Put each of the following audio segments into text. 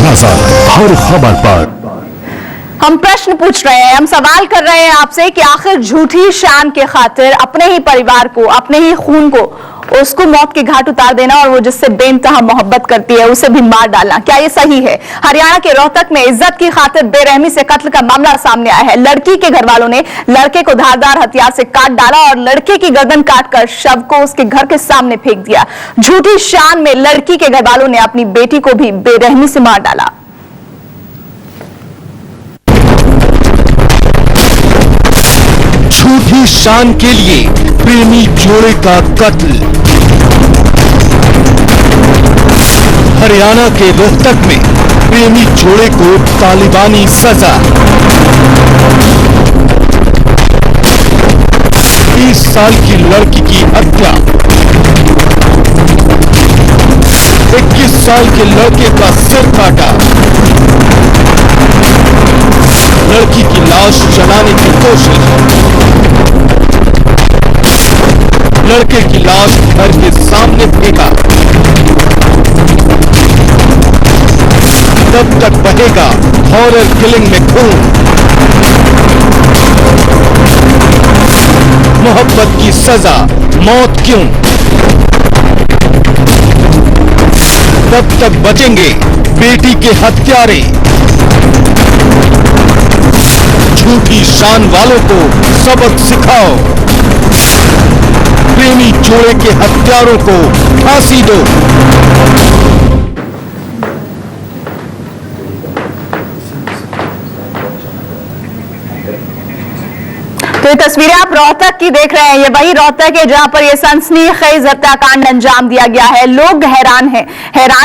ताजा हर खबर पर हम प्रश्न पूछ रहे हैं, हम सवाल कर रहे हैं आपसे कि आखिर झूठी शान के खातिर अपने ही परिवार को, अपने ही खून को, उसको मौत के घाट उतार देना और वो जिससे बेइंतहा मोहब्बत करती है उसे भी मार डालना, क्या ये सही है? हरियाणा के रोहतक में इज्जत की खातिर बेरहमी से कत्ल का मामला सामने आया है। लड़की के घर वालों ने लड़के को धारदार हथियार से काट डाला और लड़के की गर्दन काटकर शव को उसके घर के सामने फेंक दिया। झूठी शान में लड़की के घर वालों ने अपनी बेटी को भी बेरहमी से मार डाला। झूठी शान के लिए प्रेमी जोड़े का कत्ल। हरियाणा के रोहतक में प्रेमी जोड़े को तालिबानी सजा। 30 साल की लड़की की हत्या। 21 साल के लड़के का सिर काटा। लड़की की लाश जलाने की कोशिश। लड़के की लाश घर के सामने फेंका। तब तक बहेगा हॉरर किलिंग में खून। मोहब्बत की सजा, मौत क्यों? तब तक बचेंगे बेटी के हत्यारे। झूठी शान वालों को सबक सिखाओ। प्रेमी जोड़े के हत्यारों को फांसी दो। तो ये तस्वीरें आप रोहतक की देख रहे हैं, ये वही रोहतक है जहां पर ये सनसनीखेज हत्याकांड अंजाम दिया गया है। लोग हैरान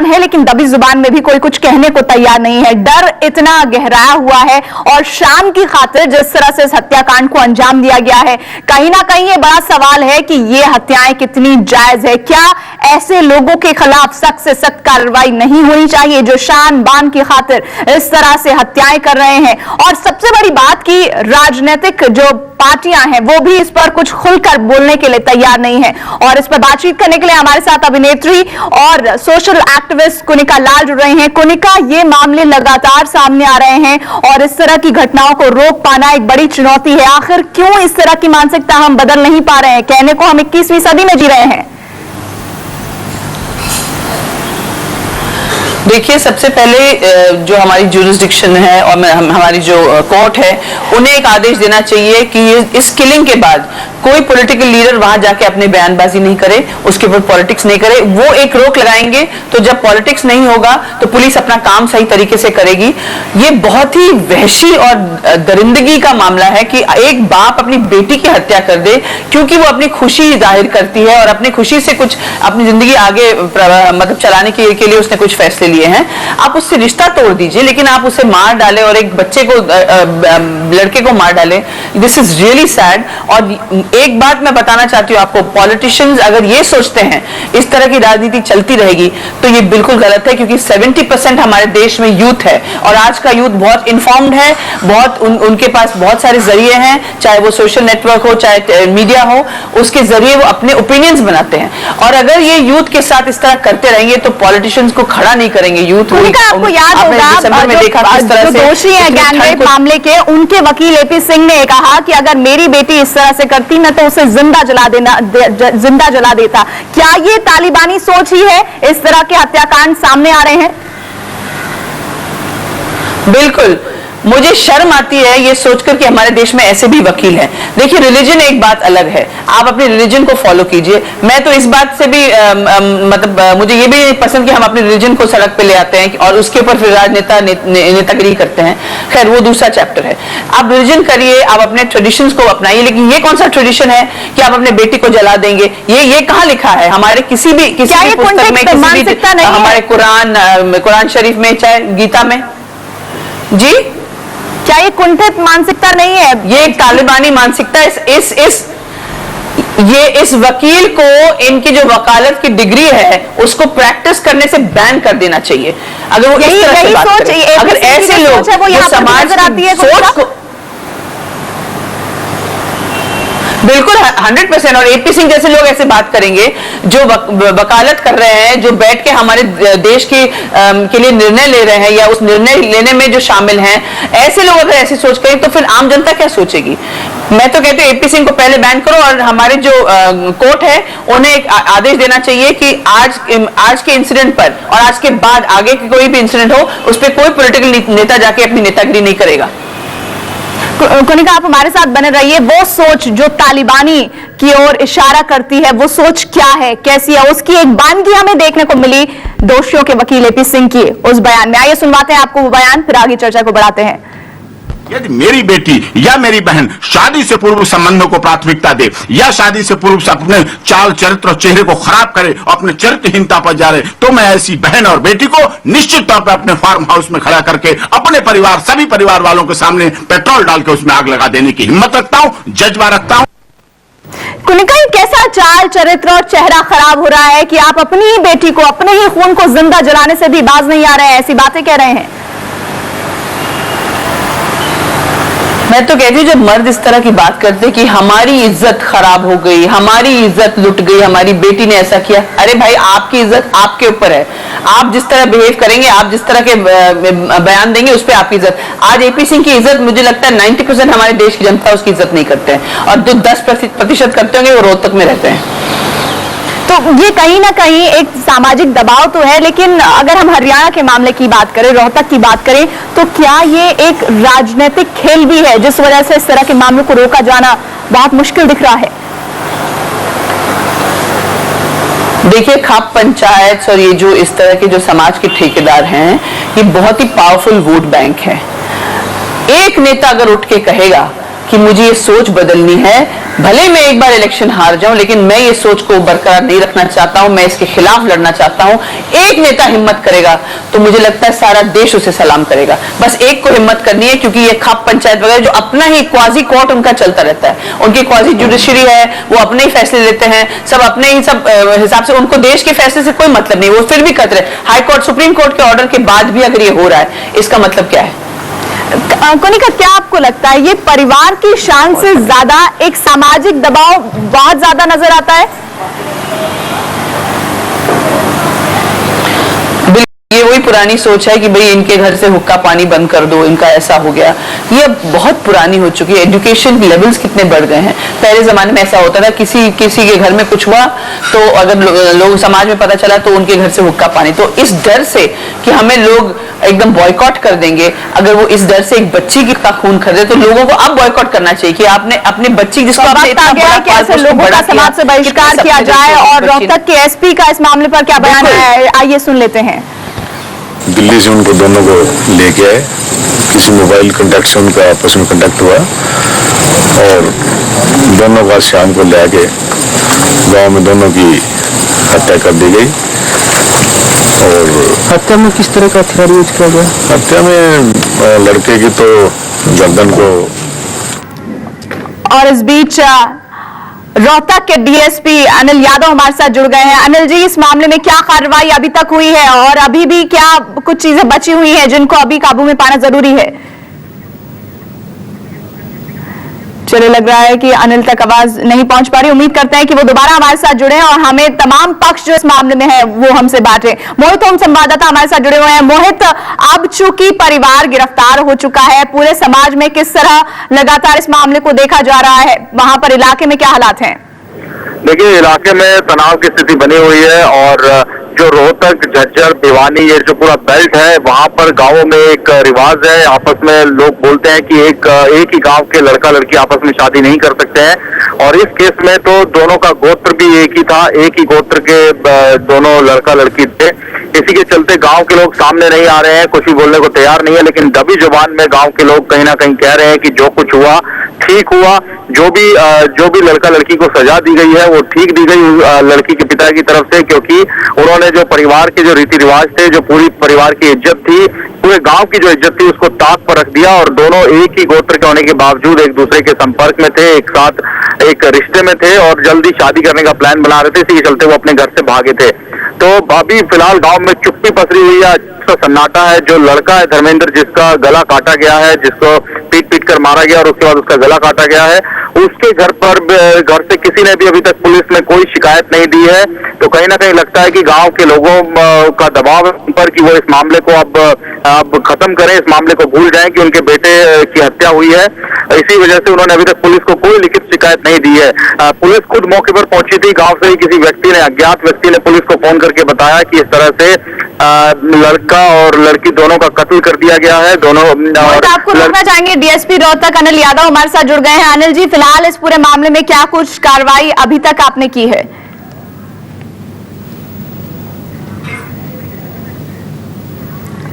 है, लेकिन दबी जुबान में भी कोई कुछ कहने को तैयार नहीं है। डर इतना गहराया हुआ है और शान की खातिर जिस तरह से इस हत्याकांड को अंजाम दिया गया है, कहीं ना कहीं ये बड़ा सवाल है कि ये हत्याएं कितनी जायज है। क्या ऐसे लोगों के खिलाफ सख्त से सख्त कार्रवाई नहीं होनी चाहिए जो शान बान की खातिर इस तरह से हत्याएं कर रहे हैं? और सबसे बड़ी बात की राजनीतिक जो पार्टियां हैं वो भी इस पर कुछ खुलकर बोलने के लिए तैयार नहीं है। और इस पर बातचीत करने के लिए हमारे साथ अभिनेत्री और सोशल एक्टिविस्ट कुनिका लाल जुड़ रही हैं। कुनिका, ये मामले लगातार सामने आ रहे हैं और इस तरह की घटनाओं को रोक पाना एक बड़ी चुनौती है। आखिर क्यों इस तरह की मानसिकता हम बदल नहीं पा रहे हैं? कहने को हम 21वीं सदी में जी रहे हैं। देखिए, सबसे पहले जो हमारी ज्यूरिसडिक्शन है और हमारी जो कोर्ट है, उन्हें एक आदेश देना चाहिए कि इस किलिंग के बाद कोई पॉलिटिकल लीडर वहां जाके अपनी बयानबाजी नहीं करे, उसके ऊपर पॉलिटिक्स नहीं करे। वो एक रोक लगाएंगे तो जब पॉलिटिक्स नहीं होगा तो पुलिस अपना काम सही तरीके से करेगी। ये बहुत ही वहशी और दरिंदगी का मामला है कि एक बाप अपनी बेटी की हत्या कर दे क्योंकि वो अपनी खुशी जाहिर करती है और अपनी खुशी से कुछ अपनी जिंदगी आगे मतलब चलाने के लिए उसने कुछ फैसले लिए हैं। आप उससे रिश्ता तोड़ दीजिए, लेकिन आप उसे मार डालें और एक बच्चे को, लड़के को मार डालें। This is really sad. और एक बात मैं बताना चाहती हूँ आपको, पॉलिटिशियंस अगर ये सोचते हैं इस तरह की राजनीति चलती रहेगी तो ये बिल्कुल गलत है, क्योंकि 70% हमारे देश में यूथ है और आज का यूथ बहुत इन्फॉर्म्ड है, बहुत उनके पास बहुत सारे जरिए हैं, चाहे वो सोशल नेटवर्क हो, चाहे मीडिया हो, उसके जरिए वो अपने ओपिनियंस बनाते हैं। और अगर ये यूथ के साथ इस तरह करते रहेंगे तो पॉलिटिशियंस को खड़ा नहीं करेंगे यूथ। आपको याद होगा जो दोषी है गैंगरेप मामले के, उनके वकील एपी सिंह ने कहा कि अगर मेरी बेटी इस तरह से करती मैं तो उसे जिंदा जला देता। क्या ये तालिबानी सोच ही है? इस तरह के हत्याकांड सामने आ रहे हैं। बिल्कुल, मुझे शर्म आती है ये सोचकर कि हमारे देश में ऐसे भी वकील हैं। देखिए, रिलीजन एक बात अलग है, आप अपने रिलीजन को फॉलो कीजिए। मैं तो इस बात से भी मतलब मुझे ये भी पसंद कि हम अपने रिलीजन को सड़क पे ले आते हैं और उसके ऊपर फिर राजनेता नेतागिरी करते हैं। खैर, वो दूसरा चैप्टर है। आप रिलीजन करिए, आप अपने ट्रेडिशंस को अपनाइए, लेकिन ये कौन सा ट्रेडिशन है कि आप अपने बेटी को जला देंगे? ये कहाँ लिखा है? हमारे किसी भी पुस्तक में, किसी भी हमारे कुरान शरीफ में, चाहे गीता में? जी, क्या ये कुंठित मानसिकता नहीं है? ये एक तालिबानी मानसिकता। इस वकील को इनकी जो वकालत की डिग्री है उसको प्रैक्टिस करने से बैन कर देना चाहिए। अगर वो इस तरह से बात करें, अगर ऐसे लोग जो समाज की सोच को, बिल्कुल 100%। और एपी सिंह जैसे लोग ऐसे बात करेंगे जो वकालत कर रहे हैं, जो बैठ के हमारे देश के लिए निर्णय ले रहे हैं या उस निर्णय लेने में जो शामिल हैं, ऐसे लोग अगर ऐसी सोच करें तो फिर आम जनता क्या सोचेगी। मैं तो कहती हूँ एपी सिंह को पहले बैन करो और हमारे जो कोर्ट है उन्हें एक आदेश देना चाहिए कि आज के इंसिडेंट पर और आज के बाद आगे के कोई भी इंसिडेंट हो उस पर कोई पॉलिटिकल नेता जाके अपनी नेतागिरी नहीं करेगा। कनिका, आप हमारे साथ बने रहिए। वो सोच जो तालिबानी की ओर इशारा करती है, वो सोच क्या है, कैसी है, उसकी एक बानगी हमें देखने को मिली दोषियों के वकील एपी सिंह की उस बयान में। आइए सुनवाते हैं आपको वो बयान, फिर आगे चर्चा को बढ़ाते हैं। यदि मेरी बेटी या मेरी बहन शादी से पूर्व संबंधों को प्राथमिकता दे या शादी से पूर्व अपने चाल चरित्र और चेहरे को खराब करे, अपने चरित्रहीनता पर जा रहे, तो मैं ऐसी बहन और बेटी को निश्चित तौर पर अपने फार्म हाउस में खड़ा करके अपने परिवार, सभी परिवार वालों के सामने पेट्रोल डाल के उसमें आग लगा देने की हिम्मत रखता हूँ, जज्बा रखता हूँ। कुनिका, कैसा चाल चरित्र और चेहरा खराब हो रहा है कि आप अपनी ही बेटी को, अपने ही खून को जिंदा जलाने से भी बाज नहीं आ रहे हैं, ऐसी बातें कह रहे हैं। मैं तो कहती हूँ जब मर्द इस तरह की बात करते कि हमारी इज्जत खराब हो गई, हमारी इज्जत लुट गई, हमारी बेटी ने ऐसा किया, अरे भाई आपकी इज्जत आपके ऊपर है। आप जिस तरह बिहेव करेंगे, आप जिस तरह के बयान देंगे उस पर आपकी इज्जत। आज एपी सिंह की इज्जत मुझे लगता है 90% हमारे देश की जनता उसकी इज्जत नहीं करते हैं और जो 10% करते होंगे वो रोहतक में रहते हैं। तो ये कहीं ना कहीं एक सामाजिक दबाव तो है, लेकिन अगर हम हरियाणा के मामले की बात करें, रोहतक की बात करें, तो क्या ये एक राजनीतिक खेल भी है जिस वजह से इस तरह के मामलों को रोका जाना बहुत मुश्किल दिख रहा है? देखिए, खाप पंचायत और ये जो इस तरह के जो समाज के ठेकेदार हैं, ये बहुत ही पावरफुल वोट बैंक है। एक नेता अगर उठ के कहेगा कि मुझे ये सोच बदलनी है, भले मैं एक बार इलेक्शन हार जाऊं लेकिन मैं ये सोच को बरकरार नहीं रखना चाहता हूं, मैं इसके खिलाफ लड़ना चाहता हूं, एक नेता हिम्मत करेगा तो मुझे लगता है सारा देश उसे सलाम करेगा। बस एक को हिम्मत करनी है, क्योंकि ये खाप पंचायत वगैरह जो अपना ही क्वाजी कोर्ट उनका चलता रहता है, उनकी क्वाजी जुडिशरी है, वो अपने ही फैसले लेते हैं, सब अपने ही सब हिसाब से, उनको देश के फैसले से कोई मतलब नहीं, वो फिर भी करते रहे। हाई कोर्ट, सुप्रीम कोर्ट के ऑर्डर के बाद भी अगर ये हो रहा है, इसका मतलब क्या है? कनिका, क्या आपको लगता है ये परिवार की शान से ज्यादा एक सामाजिक दबाव बहुत ज्यादा नजर आता है? ये वही पुरानी सोच है कि भाई इनके घर से हुक्का पानी बंद कर दो, इनका ऐसा हो गया। ये बहुत पुरानी हो चुकी है। एजुकेशन लेवल्स कितने बढ़ गए हैं। पहले जमाने में ऐसा होता था, किसी के घर में कुछ हुआ तो अगर लोग समाज में पता चला तो उनके घर से हुक्का पानी। तो इस डर से कि हमें लोग एकदम बॉयकॉट कर देंगे, अगर वो इस डर से एक बच्ची का खून खरीदे, तो लोगों को अब बॉयकॉट करना चाहिए कि आपने अपने बच्ची जिसको आपने इतना बड़ा कैसे लोगों का समाज से बहिष्कार किया जाए। और रोहतक के एसपी का इस मामले पर क्या बयान है, आइए सुन लेते हैं। दिल्ली से उनको दोनों को लेके आए, किसी मोबाइल कांटेक्ट से उनका आपस में कांटेक्ट हुआ और दोनों का शाम को ले आके गाँव में दोनों की हत्या कर दी गई। और हत्या में किस तरह का हथियार यूज किया गया? हत्या में लड़के की तो गर्दन को। और इस बीच रोहतक के डीएसपी अनिल यादव हमारे साथ जुड़ गए हैं। अनिल जी, इस मामले में क्या कार्रवाई अभी तक हुई है और अभी भी क्या कुछ चीजें बची हुई हैं जिनको अभी काबू में पाना जरूरी है? चलिए, लग रहा है कि अनिल तक आवाज नहीं पहुंच पा रही। उम्मीद करते हैं कि वो दोबारा हमारे साथ जुड़े और हमें तमाम पक्ष जो इस मामले में है वो हमसे बांटे। मोहित, हम संवाददाता हमारे साथ जुड़े हुए हैं। मोहित, अब चूंकि परिवार गिरफ्तार हो चुका है, पूरे समाज में किस तरह लगातार इस मामले को देखा जा रहा है, वहां पर इलाके में क्या हालात हैं? देखिए, इलाके में तनाव की स्थिति बनी हुई है और जो रोहतक, झज्जर, भिवानी, ये जो पूरा बेल्ट है, वहां पर गांवों में एक रिवाज है, आपस में लोग बोलते हैं कि एक ही गांव के लड़का लड़की आपस में शादी नहीं कर सकते हैं। और इस केस में तो दोनों का गोत्र भी एक ही था, एक ही गोत्र के दोनों लड़का लड़की थे। इसी के चलते गांव के लोग सामने नहीं आ रहे हैं, कुछ भी बोलने को तैयार नहीं है, लेकिन दबी जुबान में गांव के लोग कहीं ना कहीं कह रहे हैं कि जो कुछ हुआ ठीक हुआ, जो भी लड़का लड़की को सजा दी गई है वो ठीक दी गई लड़की के पिता की तरफ से, क्योंकि उन्होंने जो परिवार के जो रीति रिवाज थे, जो पूरी परिवार की इज्जत थी, पूरे गांव की जो इज्जत थी, उसको ताक पर रख दिया। और दोनों एक ही गोत्र के होने के बावजूद एक दूसरे के संपर्क में थे, एक साथ एक रिश्ते में थे और जल्दी शादी करने का प्लान बना रहे थे। इसी के चलते वो अपने घर से भागे थे। तो अभी फिलहाल गांव में चुप्पी पसरी हुई है, सा सन्नाटा है। जो लड़का है धर्मेंद्र, जिसका गला काटा गया है, जिसको पीट पीट कर मारा गया और उसके बाद उसका गला काटा गया है, उसके घर से किसी ने भी अभी तक पुलिस में कोई शिकायत नहीं दी है। तो कहीं ना कहीं लगता है कि गांव के लोगों का दबाव है उन पर कि वो इस मामले को अब खत्म करें, इस मामले को भूल जाएं कि उनके बेटे की हत्या हुई है। इसी वजह से उन्होंने अभी तक पुलिस को कोई लिखित शिकायत नहीं दी है। पुलिस खुद मौके पर पहुंची थी। गांव से ही किसी व्यक्ति ने, अज्ञात व्यक्ति ने पुलिस को फोन करके बताया कि इस तरह से लड़का और लड़की दोनों का कत्ल कर दिया गया है। दोनों और आपको रोकना चाहेंगे, डीएसपी रोहतक अनिल यादव हमारे साथ जुड़ गए हैं। अनिल जी, फिलहाल इस पूरे मामले में क्या कुछ कार्रवाई अभी तक आपने की है?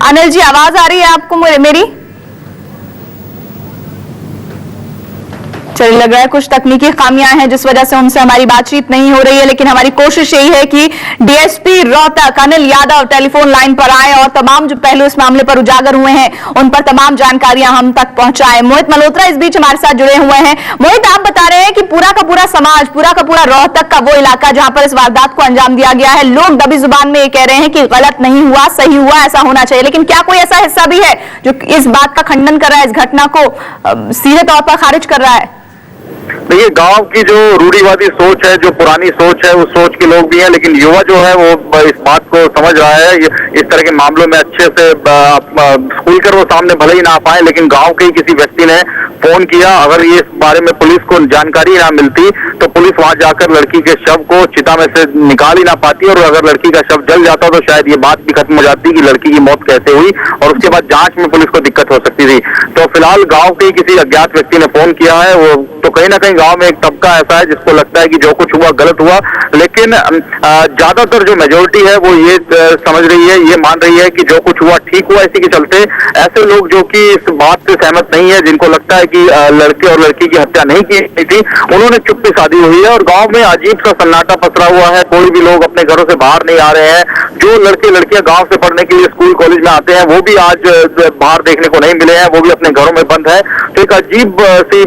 अनिल जी, आवाज आ रही है आपको मेरी? चलिए, लग रहा है कुछ तकनीकी खामियां हैं जिस वजह से उनसे हमारी बातचीत नहीं हो रही है, लेकिन हमारी कोशिश यही है कि DSP Rohtak Anil Yadav telephone line पर आए और तमाम जो पहलू इस मामले पर उजागर हुए हैं उन पर तमाम जानकारियां हम तक पहुंचाएं। मोहित मल्होत्रा इस बीच हमारे साथ जुड़े हुए हैं। मोहित, आप बता रहे हैं कि पूरा का पूरा समाज, पूरा का पूरा रोहतक का वो इलाका जहां पर इस वारदात को अंजाम दिया गया है, लोग दबी जुबान में ये कह रहे हैं कि गलत नहीं हुआ, सही हुआ, ऐसा होना चाहिए, लेकिन क्या कोई ऐसा हिस्सा भी है जो इस बात का खंडन कर रहा है, इस घटना को सीधे तौर पर खारिज कर रहा है? देखिए, गांव की जो रूढ़िवादी सोच है, जो पुरानी सोच है, उस सोच के लोग भी हैं, लेकिन युवा जो है वो इस बात को समझ रहा है। इस तरह के मामलों में अच्छे से खुलकर वो सामने भले ही ना आ पाए, लेकिन गांव के ही किसी व्यक्ति ने फोन किया। अगर ये इस बारे में पुलिस को जानकारी ना मिलती तो पुलिस वहां जाकर लड़की के शव को चिता में से निकाल ही ना पाती, और अगर लड़की का शव जल जाता तो शायद ये बात भी खत्म हो जाती कि लड़की की मौत कैसे हुई, और उसके बाद जांच में पुलिस को दिक्कत हो सकती थी। तो फिलहाल गांव के ही किसी अज्ञात व्यक्ति ने फोन किया है। वो तो कहीं ना कहीं गांव में एक तबका ऐसा है जिसको लगता है कि जो कुछ हुआ गलत हुआ, लेकिन ज्यादातर जो मेजोरिटी है वो ये समझ रही है, ये मान रही है कि जो कुछ हुआ ठीक हुआ। इसी के चलते ऐसे लोग जो कि इस बात से सहमत नहीं है, जिनको लगता है कि लड़के और लड़की की हत्या नहीं की गई थी, उन्होंने चुप्पी साधी हुई है और गांव में अजीब सा सन्नाटा पसरा हुआ है। कोई भी लोग अपने घरों से बाहर नहीं आ रहे हैं। जो लड़के लड़कियां गांव से पढ़ने के लिए स्कूल कॉलेज में आते हैं वो भी आज बाहर देखने को नहीं मिले हैं, वो भी अपने घरों में बंद है। तो एक अजीब सी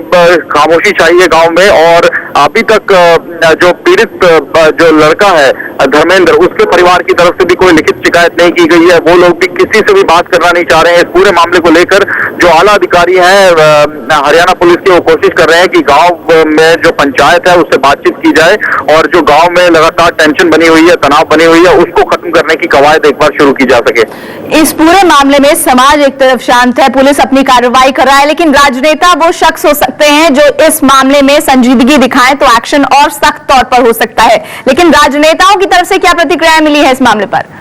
खामोशी चाहिए गांव में। और अभी तक जो पीड़ित जो लड़का है धर्मेंद्र, उसके परिवार की तरफ से भी कोई लिखित शिकायत नहीं की गई है। वो लोग भी किसी से भी बात करना नहीं चाह रहे हैं। इस पूरे मामले को लेकर जो आला अधिकारी हैं हरियाणा पुलिस के, वो कोशिश कर रहे हैं कि गांव में जो पंचायत है उससे बातचीत की जाए और जो गांव में लगातार टेंशन बनी हुई है, तनाव बनी हुई है, उसको खत्म करने की कवायद एक बार शुरू की जा सके। इस पूरे मामले में समाज एक तरफ शांत है, पुलिस अपनी कार्रवाई कर रहा है, लेकिन राजनेता वो शख्स हो सकते हैं जो इस मामले में संजीदगी दिखाएं तो एक्शन और सख्त तौर पर हो सकता है। लेकिन राजनेताओं की तरफ से क्या प्रतिक्रिया मिली है इस मामले पर?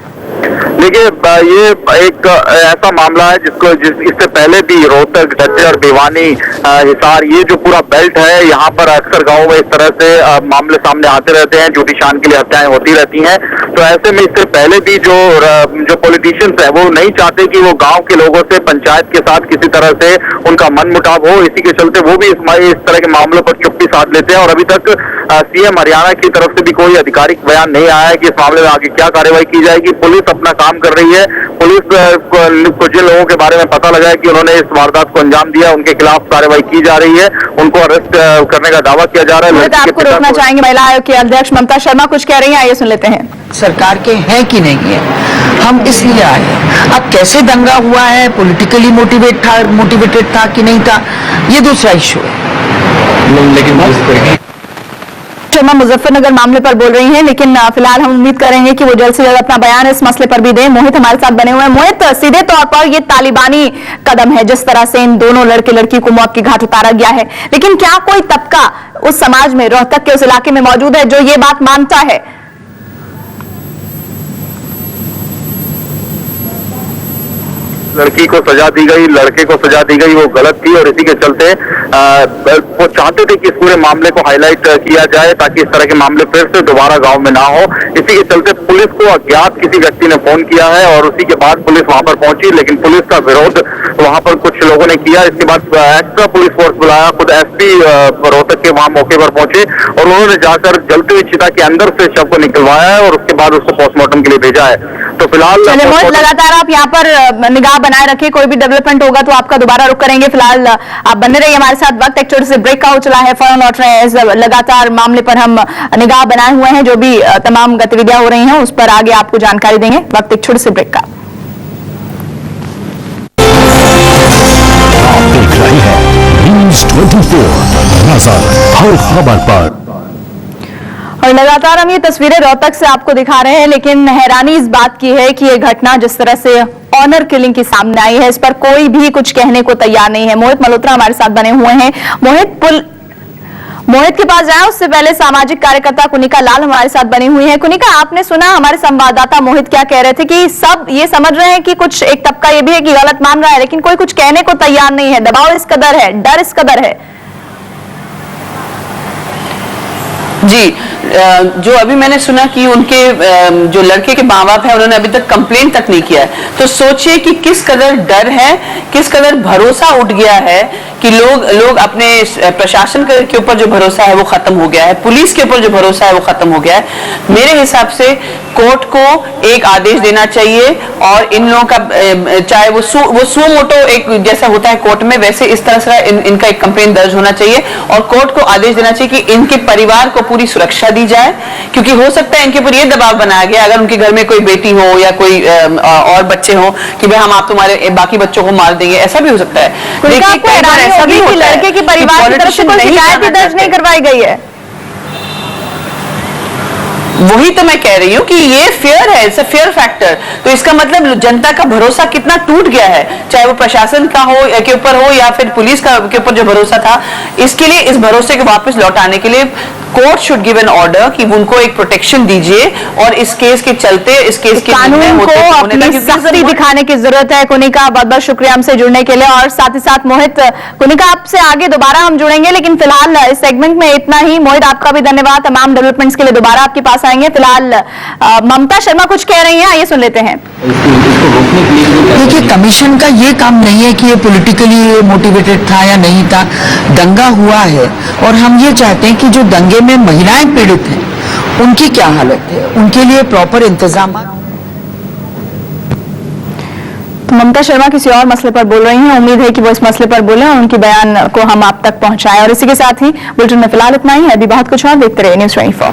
देखिए, ये एक ऐसा मामला है इससे पहले भी रोहतक, झज्जर, भिवानी, हिसार, ये जो पूरा बेल्ट है, यहाँ पर अक्सर गांवों में इस तरह से मामले सामने आते रहते हैं, झूठी शान के लिए हत्याएं होती रहती हैं। तो ऐसे में इससे पहले भी जो पॉलिटिशियंस है वो नहीं चाहते कि वो गांव के लोगों से, पंचायत के साथ किसी तरह से उनका मनमुटाव हो। इसी के चलते वो भी इस तरह के मामलों पर चुप्पी साध लेते हैं। और अभी तक सीएम हरियाणा की तरफ से भी कोई आधिकारिक बयान नहीं आया है कि इस मामले में आगे क्या कार्रवाई की जाएगी। पुलिस अपना काम कर रही है। पुलिस को जिन लोगों के बारे में पता लगा है कि उन्होंने इस वारदात को अंजाम दिया, उनके खिलाफ कार्रवाई की जा रही है, उनको अरेस्ट करने का दावा किया जा रहा है। आपको रोकना चाहेंगे, महिला आयोग की अध्यक्ष ममता शर्मा कुछ कह रही हैं, आइए सुन लेते हैं। सरकार के हैं कि नहीं है, हम इसलिए आए। अब कैसे दंगा हुआ है, पॉलिटिकली मोटिवेटेड था कि नहीं था, ये दूसरा इशू है। लेकिन शर्मा मुजफ्फरनगर मामले पर बोल रही हैं, लेकिन फिलहाल हम उम्मीद करेंगे कि वो जल्द से जल्द अपना बयान इस मसले पर भी दें। मोहित हमारे साथ बने हुए हैं। मोहित, सीधे तौर पर ये तालिबानी कदम है जिस तरह से इन दोनों लड़के लड़की को मौत की घाट उतारा गया है, लेकिन क्या कोई तबका उस समाज में, रोहतक के उस इलाके में मौजूद है जो ये बात मानता है? लड़की को सजा दी गई, लड़के को सजा दी गई, वो गलत थी। और इसी के चलते वो चाहते थे कि इस पूरे मामले को हाईलाइट किया जाए ताकि इस तरह के मामले फिर से दोबारा गांव में ना हो। इसी के चलते पुलिस को अज्ञात किसी व्यक्ति ने फोन किया है और उसी के बाद पुलिस वहां पर पहुंची, लेकिन पुलिस का विरोध वहां पर कुछ लोगों ने किया। इसके बाद एक्स्ट्रा पुलिस फोर्स बुलाया, खुद एसपी रोहतक के वहां मौके पर पहुंचे और उन्होंने जाकर जलती हुई चिता के अंदर से शव को निकलवाया है और उसके बाद उसको पोस्टमार्टम के लिए भेजा है। तो फिलहाल लगातार आप यहाँ पर निगाह बनाए रखें, कोई भी डेवलपमेंट होगा तो आपका दोबारा रुख करेंगे। फिलहाल आप बने रहिए हमारे साथ। वक्त एक छोटे से ब्रेक का हो चला है, फौरन लौट रहे हैं। लगातार मामले पर हम निगाह बनाए हुए हैं, जो भी तमाम गतिविधियां हो रही हैं उस पर आगे आपको जानकारी देंगे। वक्त एक छोटे से ब्रेक का। 24 नजर हर खबर पर। और लगातार हम ये तस्वीरें रोहतक से आपको दिखा रहे हैं, लेकिन हैरानी इस बात की है कि ये घटना जिस तरह से ऑनर किलिंग की सामने आई है, इस पर कोई भी कुछ कहने को तैयार नहीं है। मोहित मल्होत्रा हमारे साथ बने हुए हैं। मोहित के पास जाए उससे पहले सामाजिक कार्यकर्ता कुनिका लाल हमारे साथ बनी हुई है। कुनिका, आपने सुना हमारे संवाददाता मोहित क्या कह रहे थे कि सब ये समझ रहे हैं कि कुछ एक तबका ये भी है कि गलत मान रहा है, लेकिन कोई कुछ कहने को तैयार नहीं है। दबाव इस कदर है, डर इस कदर है। जी, जो अभी मैंने सुना कि उनके जो लड़के के माँ बाप है उन्होंने अभी तक कंप्लेन तक नहीं किया है, तो सोचिए कि किस कदर डर है, किस कदर भरोसा उठ गया है कि लोग अपने प्रशासन के ऊपर जो भरोसा है वो खत्म हो गया है, पुलिस के ऊपर जो भरोसा है वो खत्म हो गया है। मेरे हिसाब से कोर्ट को एक आदेश देना चाहिए और इन लोगों का चाहे वो सो मोटो एक जैसा होता है कोर्ट में, वैसे इस तरह से इनका एक कंप्लेन दर्ज होना चाहिए और कोर्ट को आदेश देना चाहिए कि इनके परिवार को पूरी सुरक्षा दी जाए, क्योंकि हो सकता है इनके ऊपर ये दबाव बनाया गया अगर उनके घर में कोई बेटी हो या कोई और बच्चे हो कि भाई हम आप तुम्हारे बाकी बच्चों को मार देंगे, ऐसा भी हो सकता है। देखिए ऐसा भी होता है लड़के के परिवार की तरफ से कोई शिकायत दर्ज नहीं करवाई गई है। वही तो मैं कह रही हूँ कि ये फेयर है, इट्स अ फेयर फैक्टर। तो इसका मतलब जनता का भरोसा कितना टूट गया है, चाहे वो प्रशासन का हो के ऊपर हो या फिर पुलिस का के ऊपर जो भरोसा था, इसके लिए इस भरोसे को वापस लौटाने के लिए court should give an order कि उनको एक प्रोटेक्शन दीजिए और इस केस के चलते इस केस के कानून को अपनी सख्ती दिखाने की जरूरत है। कुनिका, बहुत बहुत शुक्रिया हमसे जुड़ने के लिए। और साथ ही साथ मोहित, कुनिका आपसे आगे दोबारा हम जुड़ेंगे, लेकिन फिलहाल इस सेगमेंट में इतना ही। मोहित, आपका भी धन्यवाद। तमाम डेवलपमेंट्स के लिए दोबारा आपके पास आएंगे। फिलहाल ममता शर्मा कुछ कह रही हैं, आइए सुन लेते हैं। देखिए, कमीशन का ये काम नहीं है कि ये पॉलिटिकली मोटिवेटेड था या नहीं था, दंगा हुआ है और हम ये चाहते हैं कि जो दंगे में महिलाएं पीड़ित हैं उनकी क्या हालत है, उनके लिए प्रॉपर इंतजाम। ममता शर्मा किसी और मसले पर बोल रही हैं, उम्मीद है कि वो इस मसले पर बोलें और उनकी बयान को हम आप तक पहुंचाएं। और इसी के साथ ही बुलेटिन में फिलहाल इतना ही है, अभी बहुत कुछ और देखते रहिए न्यूज़ 24।